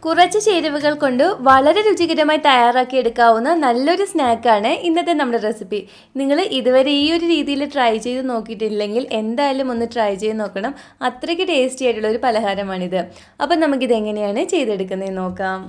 കുറച്ച് ചേരുവകൾ കൊണ്ട് വളരെ രുചികരമായി തയ്യാറാക്കിയെടുക്കാവുന്ന നല്ലൊരു സ്നാക്കാണ് ഇന്നത്തെ നമ്മുടെ റെസിപ്പി. നിങ്ങൾ ഇതുവരെ ഈ ഒരു രീതിയിൽ ട്രൈ ചെയ്ത് നോക്കിയിട്ടില്ലെങ്കിൽ എന്തായാലും ഒന്ന് ട്രൈ ചെയ്ത് നോക്കണം. അത്രയ്ക്ക് ടേസ്റ്റി ആയിട്ടുള്ള ഒരു പലഹാരമാണിത്. അപ്പം നമുക്കിത് എങ്ങനെയാണ് ചെയ്തെടുക്കുന്നതെന്ന് നോക്കാം.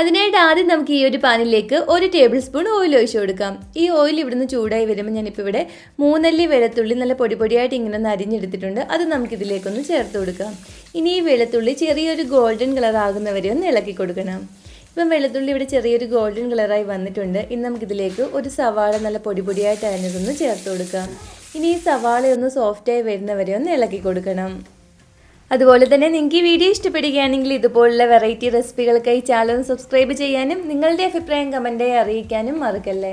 അതിനായിട്ട് ആദ്യം നമുക്ക് ഈ ഒരു പാനിലേക്ക് 1 ടേബിൾ സ്പൂൺ ഓയിൽ ഒഴിച്ചു കൊടുക്കാം. ഈ ഓയിൽ ഇവിടുന്ന് ചൂടായി വരുമ്പോൾ ഞാനിപ്പോൾ ഇവിടെ 3 അല്ലി വെളുത്തുള്ളി നല്ല പൊടിയായിട്ട് ഇങ്ങനെ ഒന്ന് അരിഞ്ഞെടുത്തിട്ടുണ്ട്. അത് നമുക്കിതിലേക്കൊന്ന് ചേർത്ത് കൊടുക്കാം. ഇനി ഈ വെളുത്തുള്ളി ചെറിയൊരു ഗോൾഡൻ കളർ ആകുന്നവരെ ഒന്ന് ഇളക്കി കൊടുക്കണം. ഇപ്പം വെളുത്തുള്ളി ഇവിടെ ചെറിയൊരു ഗോൾഡൻ കളറായി വന്നിട്ടുണ്ട്. ഇനി നമുക്കിതിലേക്ക് ഒരു സവാള നല്ല പൊടിയായിട്ട് അരിഞ്ഞതൊന്ന് ചേർത്ത് കൊടുക്കാം. ഇനി ഈ സവാള ഒന്ന് സോഫ്റ്റായി വരുന്നവരെ ഒന്ന് ഇളക്കി കൊടുക്കണം. അതുപോലെ തന്നെ നിങ്ങൾക്ക് ഈ വീഡിയോ ഇഷ്ടപ്പെടുകയാണെങ്കിൽ ഇതുപോലുള്ള വെറൈറ്റി റെസിപ്പികൾക്കായി ചാനൽ സബ്സ്ക്രൈബ് ചെയ്യാനും നിങ്ങളുടെ അഭിപ്രായം കമൻറ്റായി അറിയിക്കാനും മറക്കല്ലേ.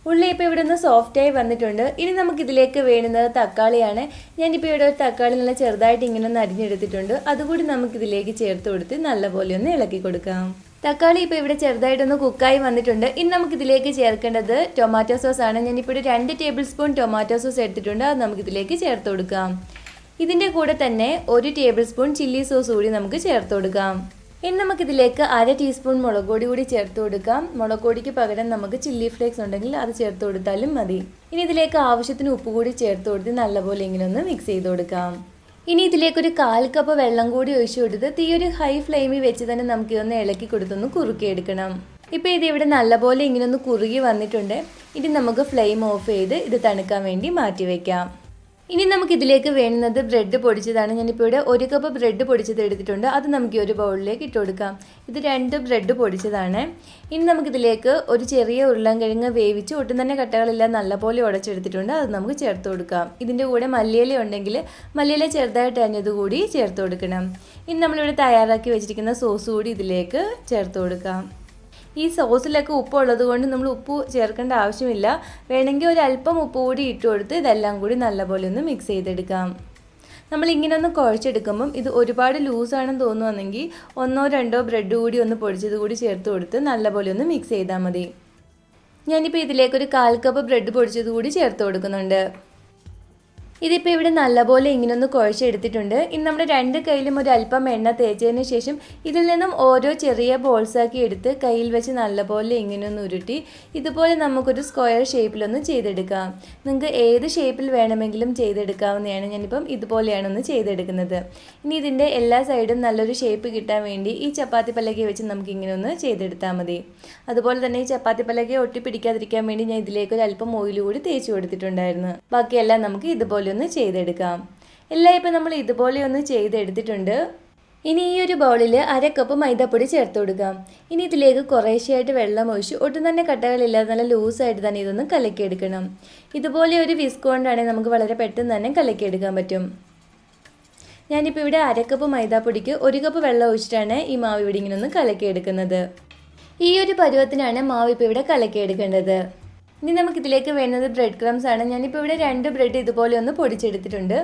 ഉള്ളി ഇപ്പോൾ ഇവിടെ ഒന്ന് സോഫ്റ്റായി വന്നിട്ടുണ്ട്. ഇനി നമുക്കിതിലേക്ക് വേണ്ടുന്നത് തക്കാളിയാണ്. ഞാനിപ്പോൾ ഇവിടെ ഒരു തക്കാളി നല്ല ചെറുതായിട്ട് ഇങ്ങനെ ഒന്ന് അരിഞ്ഞെടുത്തിട്ടുണ്ട്. അതുകൂടി നമുക്കിതിലേക്ക് ചേർത്ത് കൊടുത്ത് നല്ലപോലെ ഒന്ന് ഇളക്കി കൊടുക്കാം. തക്കാളി ഇപ്പോൾ ഇവിടെ ചെറുതായിട്ടൊന്ന് കുക്കായി വന്നിട്ടുണ്ട്. ഇനി നമുക്കിതിലേക്ക് ചേർക്കേണ്ടത് ടൊമാറ്റോ സോസ് ആണ്. ഞാനിപ്പോൾ 2 ടേബിൾ സ്പൂൺ ടൊമാറ്റോ സോസ് എടുത്തിട്ടുണ്ട്. അത് നമുക്കിതിലേക്ക് ചേർത്ത് കൊടുക്കാം. ഇതിൻ്റെ കൂടെ തന്നെ 1 ടേബിൾ സ്പൂൺ ചില്ലി സോസ് കൂടി നമുക്ക് ചേർത്ത് കൊടുക്കാം. ഇനി നമുക്കിതിലേക്ക് 1/2 ടീസ്പൂൺ മുളക് പൊടി കൂടി ചേർത്ത് കൊടുക്കാം. മുളക് പൊടിക്ക് പകരം നമുക്ക് ചില്ലി ഫ്ലേക്സ് ഉണ്ടെങ്കിൽ അത് ചേർത്ത് കൊടുത്താലും മതി. ഇനി ഇതിലേക്ക് ആവശ്യത്തിന് ഉപ്പ് കൂടി ചേർത്ത് കൊടുത്ത് നല്ലപോലെ ഇങ്ങനെ ഒന്ന് മിക്സ് ചെയ്ത് കൊടുക്കാം. ഇനി ഇതിലേക്ക് ഒരു 1/4 കപ്പ് വെള്ളം കൂടി ഒഴിച്ചു കൊടുത്ത് തീ ഒരു ഹൈ ഫ്ലെയിമിൽ വെച്ച് തന്നെ നമുക്ക് ഇതൊന്ന് ഇളക്കി കൊടുത്തൊന്ന് കുറുക്കിയെടുക്കണം. ഇപ്പോൾ ഇത് ഇവിടെ നല്ലപോലെ ഇങ്ങനെ ഒന്ന് കുറുകി വന്നിട്ടുണ്ട്. ഇനി നമുക്ക് ഫ്ലെയിം ഓഫ് ചെയ്ത് ഇത് തണുക്കാൻ വേണ്ടി മാറ്റി വയ്ക്കാം. ഇനി നമുക്കിതിലേക്ക് വേണ്ടുന്നത് ബ്രെഡ് പൊടിച്ചതാണ്. ഞാനിപ്പോൾ ഇവിടെ 1 കപ്പ് ബ്രെഡ് പൊടിച്ചത് എടുത്തിട്ടുണ്ട്. അത് നമുക്ക് ഈ ഒരു ബൗളിലേക്ക് ഇട്ട് കൊടുക്കാം. ഇത് 2 ബ്രെഡ് പൊടിച്ചതാണ്. ഇനി നമുക്കിതിലേക്ക് ഒരു ചെറിയ ഉരുളൻകിഴങ്ങ് വേവിച്ച് ഒട്ടും തന്നെ കട്ടകളെല്ലാം നല്ലപോലെ ഉടച്ചെടുത്തിട്ടുണ്ട്. അത് നമുക്ക് ചേർത്ത് കൊടുക്കാം. ഇതിൻ്റെ കൂടെ മല്ലിയില ഉണ്ടെങ്കിൽ മല്ലിയില ചെറുതായിട്ട് അരിഞ്ഞത് കൂടി ചേർത്ത് കൊടുക്കണം. ഇനി നമ്മളിവിടെ തയ്യാറാക്കി വെച്ചിരിക്കുന്ന സോസ് കൂടി ഇതിലേക്ക് ചേർത്ത് കൊടുക്കാം. ഈ സോസിലൊക്കെ ഉപ്പ് ഉള്ളത് കൊണ്ട് നമ്മൾ ഉപ്പ് ചേർക്കേണ്ട ആവശ്യമില്ല. വേണമെങ്കിൽ ഒരല്പം ഉപ്പ് കൂടി ഇട്ട് കൊടുത്ത് ഇതെല്ലാം കൂടി നല്ലപോലെ ഒന്ന് മിക്സ് ചെയ്തെടുക്കാം. നമ്മളിങ്ങനെ ഒന്ന് കുഴച്ചെടുക്കുമ്പം ഇത് ഒരുപാട് ലൂസാണെന്ന് തോന്നുവാണെങ്കിൽ 1-2 ബ്രെഡ് കൂടി ഒന്ന് പൊടിച്ചത് കൂടി ചേർത്ത് കൊടുത്ത് നല്ലപോലെ ഒന്ന് മിക്സ് ചെയ്താൽ മതി. ഞാനിപ്പോൾ ഇതിലേക്കൊരു 1/4 കപ്പ് ബ്രെഡ് പൊടിച്ചത് കൂടി ചേർത്ത് കൊടുക്കുന്നുണ്ട്. ഇതിപ്പോൾ ഇവിടെ നല്ലപോലെ ഇങ്ങനെ ഒന്ന് കുഴച്ചെടുത്തിട്ടുണ്ട്. ഇനി നമ്മുടെ 2 കൈയിലും ഒരു അല്പം എണ്ണ തേച്ചതിന് ശേഷം ഇതിൽ നിന്നും ഓരോ ചെറിയ ബോൾസാക്കി എടുത്ത് കയ്യിൽ വെച്ച് നല്ലപോലെ ഇങ്ങനെ ഒന്ന് ഉരുട്ടി ഇതുപോലെ നമുക്കൊരു സ്ക്വയർ ഷേപ്പിലൊന്ന് ചെയ്തെടുക്കാം. നിങ്ങൾക്ക് ഏത് ഷേപ്പിൽ വേണമെങ്കിലും ചെയ്തെടുക്കാവുന്നതാണ്. ഞാനിപ്പം ഇതുപോലെയാണ് ഒന്ന് ചെയ്തെടുക്കുന്നത്. ഇനി ഇതിൻ്റെ എല്ലാ സൈഡും നല്ലൊരു ഷേപ്പ് കിട്ടാൻ വേണ്ടി ഈ ചപ്പാത്തി പലക വെച്ച് നമുക്ക് ഇങ്ങനെ ഒന്ന് ചെയ്തെടുത്താൽ മതി. അതുപോലെ തന്നെ ഈ ചപ്പാത്തി പലക ഒട്ടിപ്പിടിക്കാതിരിക്കാൻ വേണ്ടി ഞാൻ ഇതിലേക്ക് ഒരു അല്പം ഓയിൽ കൂടി തേച്ച് കൊടുത്തിട്ടുണ്ടായിരുന്നു. ബാക്കിയെല്ലാം നമുക്ക് ഇതുപോലെ ഒന്ന് ചെയ്തെടുക്കാം. എല്ലാം ഇപ്പം നമ്മൾ ഇതുപോലെ ഒന്ന് ചെയ്തെടുത്തിട്ടുണ്ട്. ഇനി ഈ ഒരു ബൗളിൽ 1/2 കപ്പ് മൈദാപ്പൊടി ചേർത്ത് കൊടുക്കാം. ഇനി ഇതിലേക്ക് കുറേശ്ശെയായിട്ട് വെള്ളം ഒഴിച്ച് ഒട്ടും തന്നെ കട്ടകളില്ലാതെ നല്ല ലൂസായിട്ട് തന്നെ ഇതൊന്ന് കലക്കിയെടുക്കണം. ഇതുപോലെ ഒരു വിസ്ക് കൊണ്ടാണെങ്കിൽ നമുക്ക് വളരെ പെട്ടെന്ന് തന്നെ കലക്കിയെടുക്കാൻ പറ്റും. ഞാനിപ്പോൾ ഇവിടെ 1/2 കപ്പ് മൈദാപ്പൊടിക്ക് 1 കപ്പ് വെള്ളം ഒഴിച്ചിട്ടാണ് ഈ മാവ് ഇവിടെ ഇങ്ങനെ ഒന്ന് കലക്കിയെടുക്കുന്നത്. ഈ ഒരു പരുവത്തിനാണ് മാവ് ഇപ്പോൾ ഇവിടെ കലക്കിയെടുക്കേണ്ടത്. ഇനി നമുക്കിതിലേക്ക് വേണ്ടത് ബ്രെഡ് ക്രംസ് ആണ്. ഞാനിപ്പോൾ ഇവിടെ 2 ബ്രെഡ് ഇതുപോലെ ഒന്ന് പൊടിച്ചെടുത്തിട്ടുണ്ട്.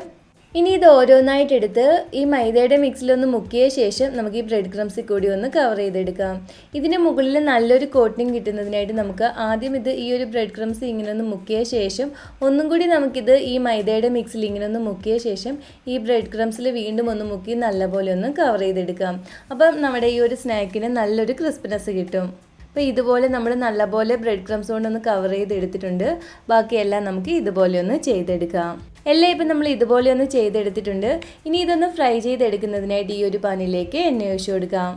ഇനി ഇത് ഓരോന്നായിട്ടെടുത്ത് ഈ മൈദയുടെ മിക്സിലൊന്ന് മുക്കിയ ശേഷം നമുക്ക് ഈ ബ്രെഡ് ക്രംസിൽ കൂടി ഒന്ന് കവർ ചെയ്തെടുക്കാം. ഇതിന് മുകളിൽ നല്ലൊരു കോട്ടിങ് കിട്ടുന്നതിനായിട്ട് നമുക്ക് ആദ്യം ഈ ഒരു ബ്രെഡ് ക്രംസ് ഇങ്ങനെ ഒന്ന് മുക്കിയ ശേഷം ഒന്നും കൂടി നമുക്കിത് ഈ മൈദയുടെ മിക്സിൽ ഇങ്ങനെ ഒന്ന് മുക്കിയ ശേഷം ഈ ബ്രെഡ് ക്രംസിൽ വീണ്ടും ഒന്ന് മുക്കി നല്ലപോലെ ഒന്ന് കവർ ചെയ്തെടുക്കാം. അപ്പം നമ്മുടെ ഈ ഒരു സ്നാക്കിന് നല്ലൊരു ക്രിസ്പിനെസ് കിട്ടും. അപ്പോൾ ഇതുപോലെ നമ്മൾ നല്ലപോലെ ബ്രെഡ് ക്രംസ് കൊണ്ടൊന്ന് കവർ ചെയ്തെടുത്തിട്ടുണ്ട്. ബാക്കിയെല്ലാം നമുക്ക് ഇതുപോലെ ഒന്ന് ചെയ്തെടുക്കാം. എല്ലാം ഇപ്പം നമ്മൾ ഇതുപോലെ ഒന്ന് ചെയ്തെടുത്തിട്ടുണ്ട്. ഇനി ഇതൊന്ന് ഫ്രൈ ചെയ്തെടുക്കുന്നതിനായിട്ട് ഈ ഒരു പാനിലേക്ക് എണ്ണ ഒഴിച്ചു കൊടുക്കാം.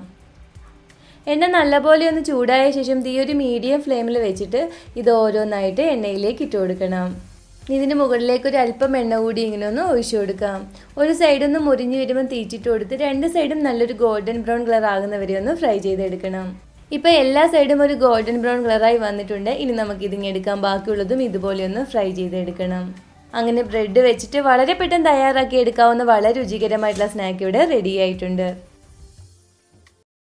എണ്ണ നല്ലപോലെ ഒന്ന് ചൂടായ ശേഷം ഈ ഒരു മീഡിയം ഫ്ലെയിമിൽ വെച്ചിട്ട് ഇത് ഓരോന്നായിട്ട് എണ്ണയിലേക്ക് ഇട്ട് കൊടുക്കണം. ഇതിന് മുകളിലേക്ക് ഒരു അല്പം എണ്ണ കൂടി ഇങ്ങനെ ഒന്ന് ഒഴിച്ചു കൊടുക്കാം. ഒരു സൈഡൊന്ന് മുരിഞ്ഞ് വരുമ്പോൾ തീച്ചിട്ട് കൊടുത്ത് 2 സൈഡും നല്ലൊരു ഗോൾഡൻ ബ്രൗൺ കളർ ആകുന്നവരെ ഒന്ന് ഫ്രൈ ചെയ്തെടുക്കണം. ഇപ്പോൾ എല്ലാ സൈഡും ഒരു ഗോൾഡൻ ബ്രൗൺ കളറായി വന്നിട്ടുണ്ട്. ഇനി നമുക്ക് ഇതിങ്ങെടുക്കാം. ബാക്കിയുള്ളതും ഇതുപോലെ ഒന്ന് ഫ്രൈ ചെയ്തെടുക്കണം. അങ്ങനെ ബ്രെഡ് വെച്ചിട്ട് വളരെ പെട്ടെന്ന് തയ്യാറാക്കി എടുക്കാവുന്ന വളരെ രുചികരമായിട്ടുള്ള സ്നാക്ക് ഇവിടെ റെഡി ആയിട്ടുണ്ട്.